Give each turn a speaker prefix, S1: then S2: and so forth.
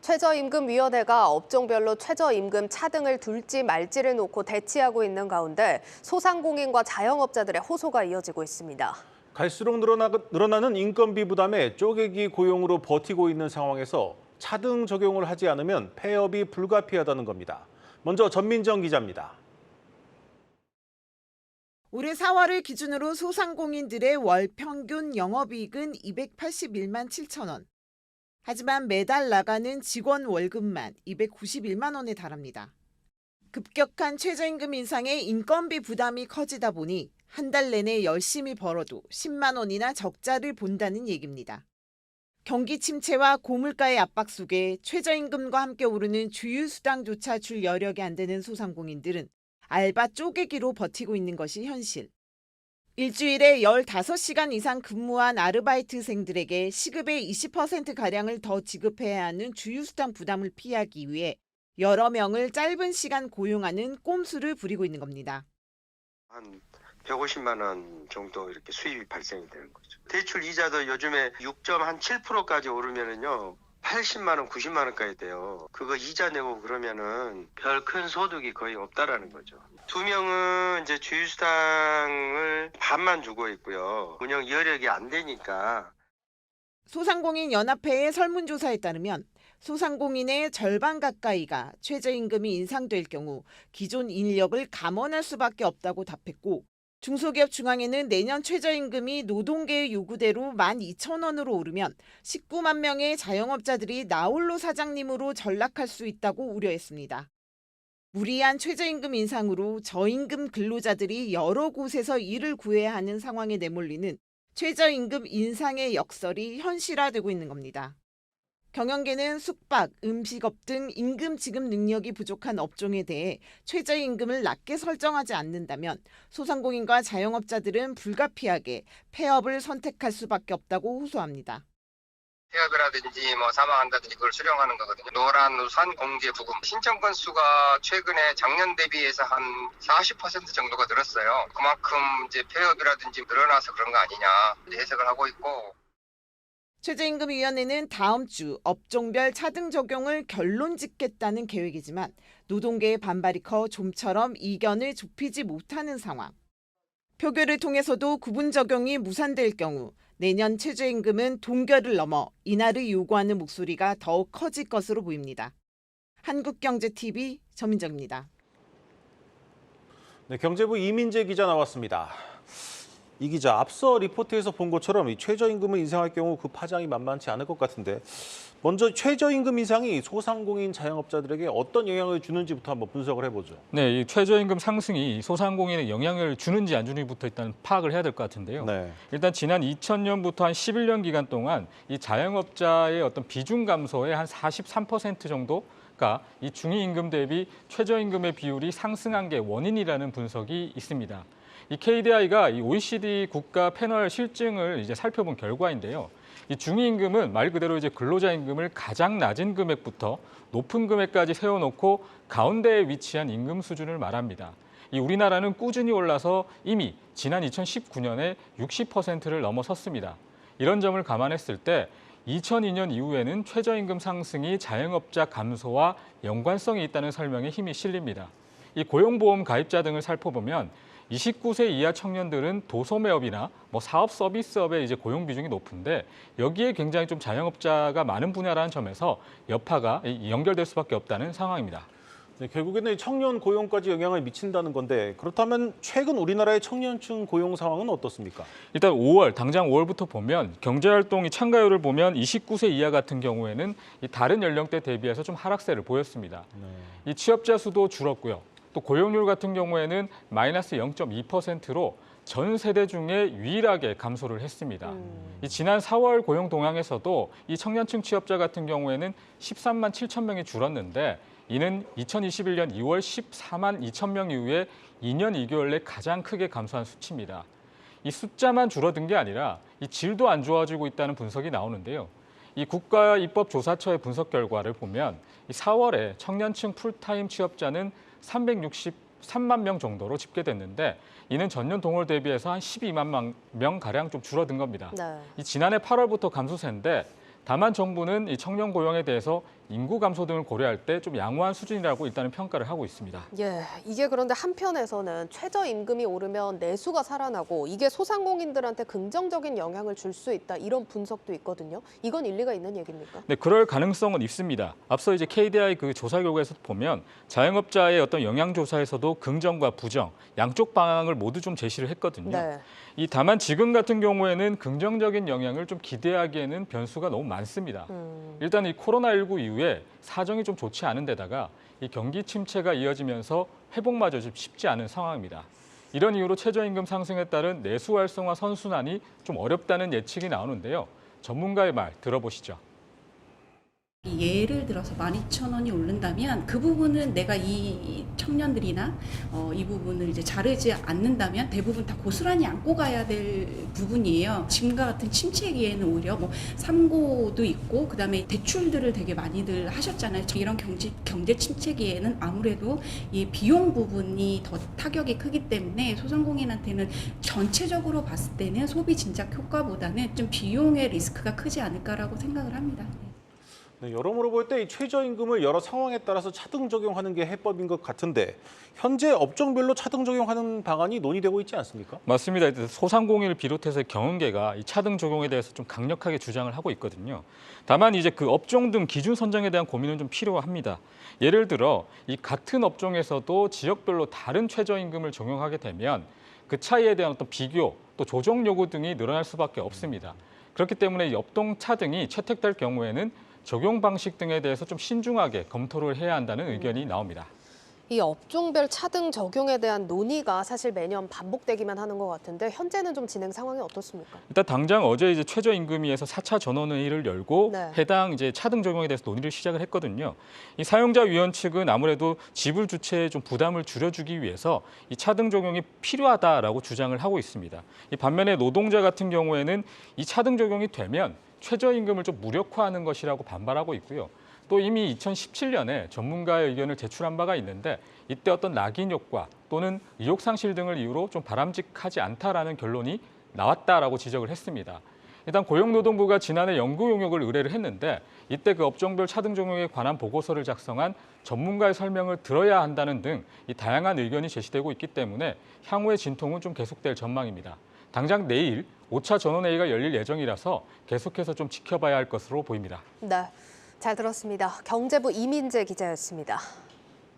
S1: 최저임금위원회가 업종별로 최저임금 차등을 둘지 말지를 놓고 대치하고 있는 가운데 소상공인과 자영업자들의 호소가 이어지고 있습니다.
S2: 갈수록 늘어나는 인건비 부담에 쪼개기 고용으로 버티고 있는 상황에서 차등 적용을 하지 않으면 폐업이 불가피하다는 겁니다. 먼저 전민정 기자입니다.
S3: 올해 4월을 기준으로 소상공인들의 월 평균 영업이익은 281만 7천 원. 하지만 매달 나가는 직원 월급만 291만 원에 달합니다. 급격한 최저임금 인상에 인건비 부담이 커지다 보니 한 달 내내 열심히 벌어도 10만 원이나 적자를 본다는 얘기입니다. 경기 침체와 고물가의 압박 속에 최저임금과 함께 오르는 주휴수당조차 줄 여력이 안 되는 소상공인들은 알바 쪼개기로 버티고 있는 것이 현실. 일주일에 15시간 이상 근무한 아르바이트생들에게 시급의 20%가량을 더 지급해야 하는 주휴수당 부담을 피하기 위해 여러 명을 짧은 시간 고용하는 꼼수를 부리고 있는 겁니다.
S4: 한 150만 원 정도 이렇게 수입이 발생이 되는 거죠. 대출 이자도 요즘에 6.7%까지 오르면은요. 80만 원, 90만 원까지 돼요. 그거 이자 내고 그러면은 별 큰 소득이 거의 없다라는 거죠. 2명은 이제 주휴수당을 반만 주고 있고요. 운영 여력이 안 되니까.
S3: 소상공인 연합회의 설문조사에 따르면 소상공인의 절반 가까이가 최저임금이 인상될 경우 기존 인력을 감원할 수밖에 없다고 답했고, 중소기업 중앙회는 내년 최저임금이 노동계의 요구대로 12,000원으로 오르면 19만 명의 자영업자들이 나홀로 사장님으로 전락할 수 있다고 우려했습니다. 무리한 최저임금 인상으로 저임금 근로자들이 여러 곳에서 일을 구해야 하는 상황에 내몰리는 최저임금 인상의 역설이 현실화되고 있는 겁니다. 경영계는 숙박, 음식업 등 임금 지급 능력이 부족한 업종에 대해 최저임금을 낮게 설정하지 않는다면 소상공인과 자영업자들은 불가피하게 폐업을 선택할 수밖에 없다고 호소합니다.
S5: 폐업이라든지 사망한다든지 그걸 수령하는 거거든요. 노란 우산 공제 부금 신청 건수가 최근에 작년 대비해서 한 40% 정도가 늘었어요. 그만큼 이제 폐업이라든지 늘어나서 그런 거 아니냐 해석을 하고 있고.
S3: 최저임금위원회는 다음 주 업종별 차등 적용을 결론 짓겠다는 계획이지만 노동계의 반발이 커 좀처럼 이견을 좁히지 못하는 상황. 표결을 통해서도 구분 적용이 무산될 경우 내년 최저임금은 동결을 넘어 인하를 요구하는 목소리가 더욱 커질 것으로 보입니다. 한국경제TV 전민정입니다.
S2: 네, 경제부 이민재 기자 나왔습니다. 이 기자, 앞서 리포트에서 본 것처럼 이 최저임금을 인상할 경우 그 파장이 만만치 않을 것 같은데, 먼저 최저임금 인상이 소상공인 자영업자들에게 어떤 영향을 주는지부터 한번 분석을 해보죠.
S6: 네, 이 최저임금 상승이 소상공인에 영향을 주는지 안 주는지부터 일단 파악을 해야 될 것 같은데요.
S2: 네.
S6: 일단 지난 2000년부터 한 11년 기간 동안 이 자영업자의 어떤 비중 감소의 한 43% 정도가 이 중위임금 대비 최저임금의 비율이 상승한 게 원인이라는 분석이 있습니다. 이 KDI가 이 OECD 국가 패널 실증을 이제 살펴본 결과인데요. 이 중위임금은 말 그대로 이제 근로자 임금을 가장 낮은 금액부터 높은 금액까지 세워놓고 가운데에 위치한 임금 수준을 말합니다. 이 우리나라는 꾸준히 올라서 이미 지난 2019년에 60%를 넘어섰습니다. 이런 점을 감안했을 때 2002년 이후에는 최저임금 상승이 자영업자 감소와 연관성이 있다는 설명에 힘이 실립니다. 이 고용보험 가입자 등을 살펴보면 29세 이하 청년들은 도소매업이나 사업 서비스업의 이제 고용 비중이 높은데 여기에 굉장히 좀 자영업자가 많은 분야라는 점에서 여파가 연결될 수밖에 없다는 상황입니다.
S2: 네, 결국에는 청년 고용까지 영향을 미친다는 건데, 그렇다면 최근 우리나라의 청년층 고용 상황은 어떻습니까?
S6: 일단 당장 5월부터 보면 경제활동 참가율을 보면 29세 이하 같은 경우에는 이 다른 연령대 대비해서 좀 하락세를 보였습니다. 이 취업자 수도 줄었고요. 또 고용률 같은 경우에는 마이너스 0.2%로 전 세대 중에 유일하게 감소를 했습니다. 이 지난 4월 고용 동향에서도 이 청년층 취업자 같은 경우에는 13만 7천 명이 줄었는데 이는 2021년 2월 14만 2천 명 이후에 2년 2개월 내 가장 크게 감소한 수치입니다. 이 숫자만 줄어든 게 아니라 이 질도 안 좋아지고 있다는 분석이 나오는데요. 이 국가입법조사처의 분석 결과를 보면 이 4월에 청년층 풀타임 취업자는 363만 명 정도로 집계됐는데 이는 전년 동월 대비해서 한 12만 명 가량 좀 줄어든 겁니다.
S1: 네.
S6: 이 지난해 8월부터 감소세인데 다만 정부는 이 청년 고용에 대해서 인구 감소 등을 고려할 때 좀 양호한 수준이라고 일단은 평가를 하고 있습니다.
S1: 예, 이게 그런데 한편에서는 최저임금이 오르면 내수가 살아나고 이게 소상공인들한테 긍정적인 영향을 줄 수 있다 이런 분석도 있거든요. 이건 일리가 있는 얘기입니까?
S6: 네, 그럴 가능성은 있습니다. 앞서 이제 KDI 그 조사 결과에서 보면 자영업자의 어떤 영향 조사에서도 긍정과 부정 양쪽 방향을 모두 좀 제시를 했거든요.
S1: 네.
S6: 다만 지금 같은 경우에는 긍정적인 영향을 좀 기대하기에는 변수가 너무 많습니다. 일단 이 코로나19 이후에 사정이 좀 좋지 않은 데다가 이 경기 침체가 이어지면서 회복마저 좀 쉽지 않은 상황입니다. 이런 이유로 최저임금 상승에 따른 내수 활성화 선순환이 좀 어렵다는 예측이 나오는데요. 전문가의 말 들어보시죠.
S7: 예를 들어서 12,000원이 오른다면 그 부분은 내가 이 청년들이나 이 부분을 이제 자르지 않는다면 대부분 다 고스란히 안고 가야 될 부분이에요. 지금과 같은 침체기에는 오히려 뭐 삼고도 있고 그다음에 대출들을 되게 많이들 하셨잖아요. 이런 경제 침체기에는 아무래도 이 비용 부분이 더 타격이 크기 때문에 소상공인한테는 전체적으로 봤을 때는 소비 진작 효과보다는 좀 비용의 리스크가 크지 않을까라고 생각을 합니다.
S2: 네, 여러모로 볼 때 이 최저임금을 여러 상황에 따라서 차등 적용하는 게 해법인 것 같은데 현재 업종별로 차등 적용하는 방안이 논의되고 있지 않습니까?
S6: 맞습니다. 소상공인을 비롯해서 경영계가 이 차등 적용에 대해서 좀 강력하게 주장을 하고 있거든요. 다만 이제 그 업종 등 기준 선정에 대한 고민은 좀 필요합니다. 예를 들어 이 같은 업종에서도 지역별로 다른 최저임금을 적용하게 되면 그 차이에 대한 어떤 비교 또 조정 요구 등이 늘어날 수밖에 없습니다. 그렇기 때문에 이 업종 차등이 채택될 경우에는 적용 방식 등에 대해서 좀 신중하게 검토를 해야 한다는 의견이 나옵니다.
S1: 이 업종별 차등 적용에 대한 논의가 사실 매년 반복되기만 하는 것 같은데 현재는 좀 진행 상황이 어떻습니까?
S6: 일단 당장 어제 이제 최저임금위에서 4차 전원회의를 열고
S1: 네.
S6: 해당 이제 차등 적용에 대해서 논의를 시작을 했거든요. 이 사용자 위원 측은 아무래도 지불 주체에 좀 부담을 줄여주기 위해서 이 차등 적용이 필요하다라고 주장을 하고 있습니다. 이 반면에 노동자 같은 경우에는 이 차등 적용이 되면 최저임금을 좀 무력화하는 것이라고 반발하고 있고요. 또 이미 2017년에 전문가의 의견을 제출한 바가 있는데 이때 어떤 낙인 효과 또는 의욕 상실 등을 이유로 좀 바람직하지 않다라는 결론이 나왔다라고 지적을 했습니다. 일단 고용노동부가 지난해 연구 용역을 의뢰를 했는데 이때 그 업종별 차등 적용에 관한 보고서를 작성한 전문가의 설명을 들어야 한다는 등 이 다양한 의견이 제시되고 있기 때문에 향후의 진통은 좀 계속될 전망입니다. 당장 내일 5차 전원회의가 열릴 예정이라서 계속해서 좀 지켜봐야 할 것으로 보입니다.
S1: 네, 잘 들었습니다. 경제부 이민재 기자였습니다.